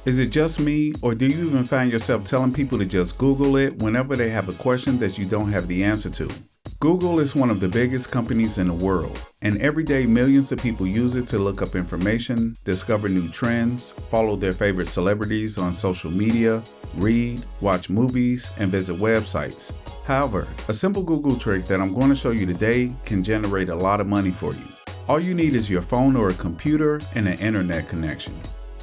Is it just me, or do you even find yourself telling people to just Google it whenever they have a question that you don't have the answer to? Google is one of the biggest companies in the world, and every day millions of people use it to look up information, discover new trends, follow their favorite celebrities on social media, read, watch movies, and visit websites. However, a simple Google trick that I'm going to show you today can generate a lot of money for you. All you need is your phone or a computer and an internet connection.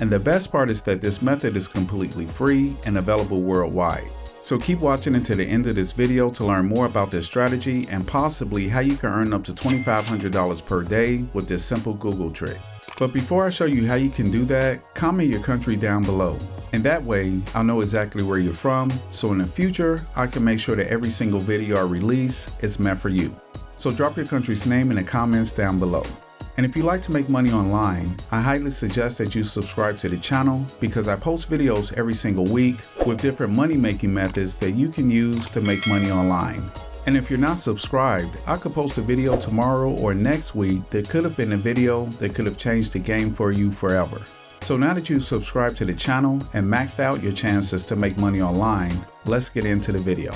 And the best part is that this method is completely free and available worldwide. So keep watching until the end of this video to learn more about this strategy and possibly how you can earn up to $2,500 per day with this simple Google trick. But before I show you how you can do that, comment your country down below. And that way, I'll know exactly where you're from, so in the future, I can make sure that every single video I release is meant for you. So drop your country's name in the comments down below. And if you like to make money online, I highly suggest that you subscribe to the channel because I post videos every single week with different money-making methods that you can use to make money online. And if you're not subscribed, I could post a video tomorrow or next week that could have been a video that could have changed the game for you forever. So now that you've subscribed to the channel and maxed out your chances to make money online, let's get into the video.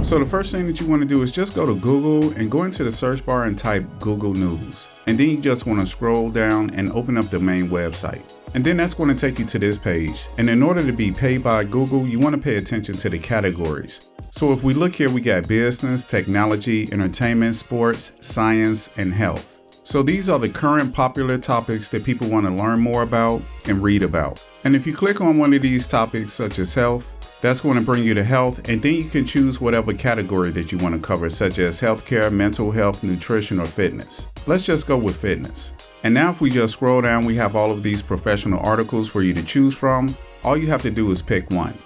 So the first thing that you want to do is just go to Google and go into the search bar and type Google News. And then you just want to scroll down and open up the main website. And then that's going to take you to this page. And in order to be paid by Google, you want to pay attention to the categories. So if we look here, we got business, technology, entertainment, sports, science, and health. So these are the current popular topics that people want to learn more about and read about. And if you click on one of these topics such as health, that's going to bring you to health, and then you can choose whatever category that you want to cover, such as healthcare, mental health, nutrition, or fitness. Let's just go with fitness. And now if we just scroll down, we have all of these professional articles for you to choose from. All you have to do is pick one.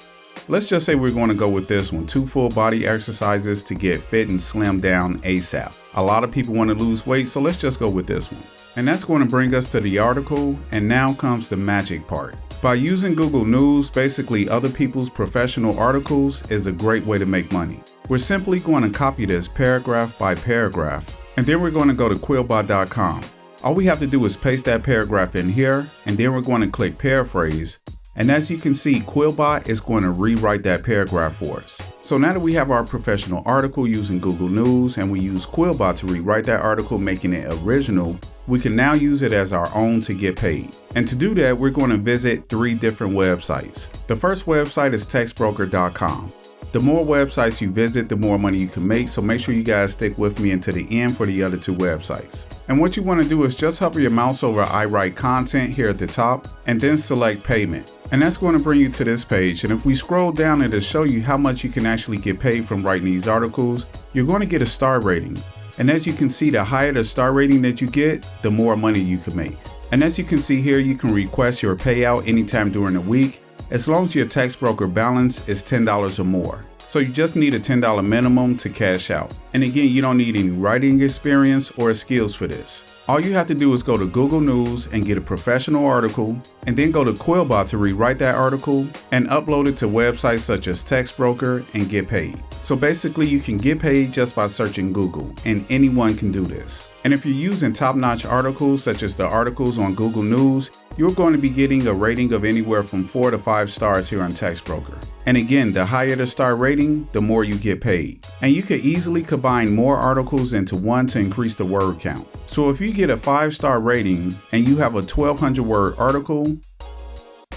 Let's just say we're going to go with this one, 2 full body exercises to get fit and slim down ASAP. A lot of people want to lose weight, so let's just go with this one. And that's going to bring us to the article, and now comes the magic part. By using Google News, basically other people's professional articles is a great way to make money. We're simply going to copy this paragraph by paragraph, and then we're going to go to QuillBot.com. All we have to do is paste that paragraph in here, and then we're going to click paraphrase. And as you can see, QuillBot is going to rewrite that paragraph for us. So now that we have our professional article using Google News and we use QuillBot to rewrite that article, making it original, we can now use it as our own to get paid. And to do that, we're going to visit 3 different websites. The first website is Textbroker.com. The more websites you visit, the more money you can make, so make sure you guys stick with me until the end for the other 2 websites. And what you want to do is just hover your mouse over iWrite content here at the top and then select payment. And that's going to bring you to this page. And if we scroll down, it'll show you how much you can actually get paid from writing these articles. You're going to get a star rating. And as you can see, the higher the star rating that you get, the more money you can make. And as you can see here, you can request your payout anytime during the week, as long as your Textbroker balance is $10 or more. So you just need a $10 minimum to cash out. And again, you don't need any writing experience or skills for this. All you have to do is go to Google News and get a professional article, and then go to QuillBot to rewrite that article and upload it to websites such as Textbroker and get paid. So basically you can get paid just by searching Google, and anyone can do this. And if you're using top-notch articles such as the articles on Google News, you're going to be getting a rating of anywhere from 4 to 5 stars here on Textbroker. And again, the higher the star rating, the more you get paid. And you could easily combine more articles into one to increase the word count. So if you get a 5-star rating and you have a 1,200 word article,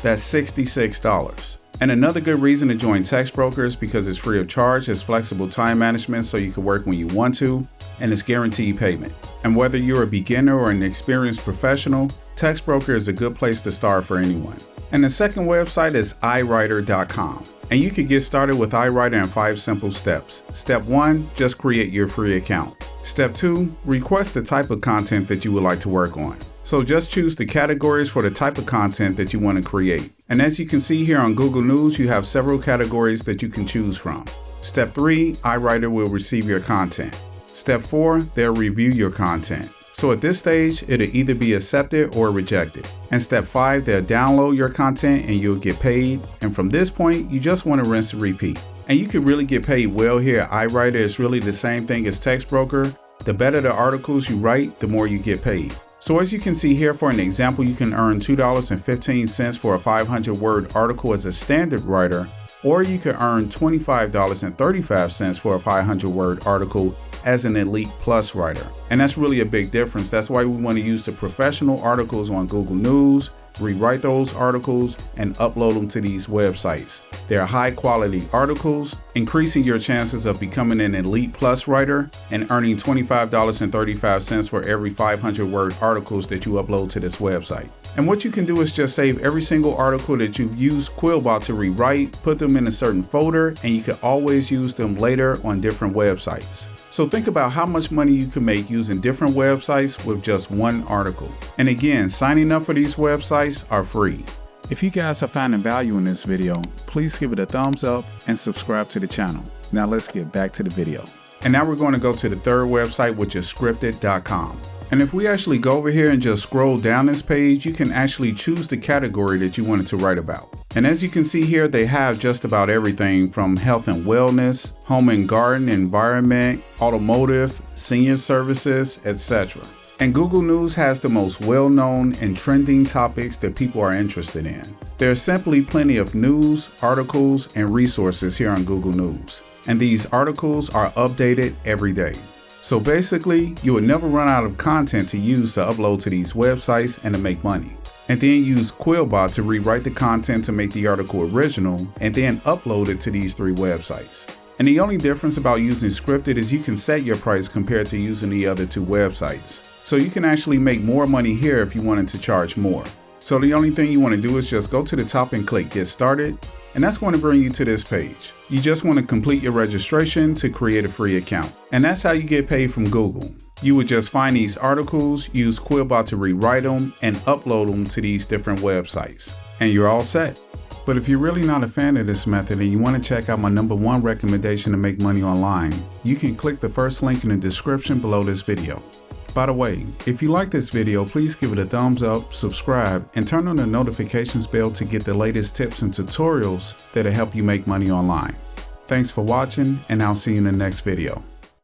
that's $66. And another good reason to join Textbroker is because it's free of charge, it's flexible time management so you can work when you want to, and it's guaranteed payment. And whether you're a beginner or an experienced professional, Textbroker is a good place to start for anyone. And the second website is iWriter.com. And you can get started with iWriter in 5 simple steps. Step 1, just create your free account. Step 2, request the type of content that you would like to work on. So just choose the categories for the type of content that you want to create. And as you can see here on Google News, you have several categories that you can choose from. Step 3, iWriter will receive your content. Step 4, they'll review your content. So at this stage, it'll either be accepted or rejected. And step 5, they'll download your content and you'll get paid. And from this point, you just want to rinse and repeat. And you can really get paid well here. iWriter is really the same thing as Textbroker. The better the articles you write, the more you get paid. So as you can see here, for an example, you can earn $2.15 for a 500-word article as a standard writer, or you can earn $25.35 for a 500-word article as an Elite Plus writer. And that's really a big difference. That's why we want to use the professional articles on Google News, rewrite those articles, and upload them to these websites. They're high quality articles, increasing your chances of becoming an Elite Plus writer and earning $25.35 for every 500-word articles that you upload to this website. And what you can do is just save every single article that you've used QuillBot to rewrite, put them in a certain folder, and you can always use them later on different websites. So think about how much money you can make using different websites with just one article. And again, signing up for these websites are free. If you guys are finding value in this video, please give it a thumbs up and subscribe to the channel. Now let's get back to the video. And now we're going to go to the third website, which is scripted.com. And if we actually go over here and just scroll down this page, you can actually choose the category that you wanted to write about. And as you can see here, they have just about everything from health and wellness, home and garden, environment, automotive, senior services, etc. And Google News has the most well-known and trending topics that people are interested in. There's simply plenty of news, articles, and resources here on Google News. And these articles are updated every day. So basically, you will never run out of content to use to upload to these websites and to make money. And then use QuillBot to rewrite the content to make the article original and then upload it to these three websites. And the only difference about using Scripted is you can set your price compared to using the other two websites. So you can actually make more money here if you wanted to charge more. So the only thing you want to do is just go to the top and click Get Started. And that's going to bring you to this page. You just want to complete your registration to create a free account. And that's how you get paid from Google. You would just find these articles, use QuillBot to rewrite them, and upload them to these different websites. And you're all set. But if you're really not a fan of this method and you want to check out my #1 recommendation to make money online, you can click the first link in the description below this video. By the way, if you like this video, please give it a thumbs up, subscribe, and turn on the notifications bell to get the latest tips and tutorials that'll help you make money online. Thanks for watching, and I'll see you in the next video.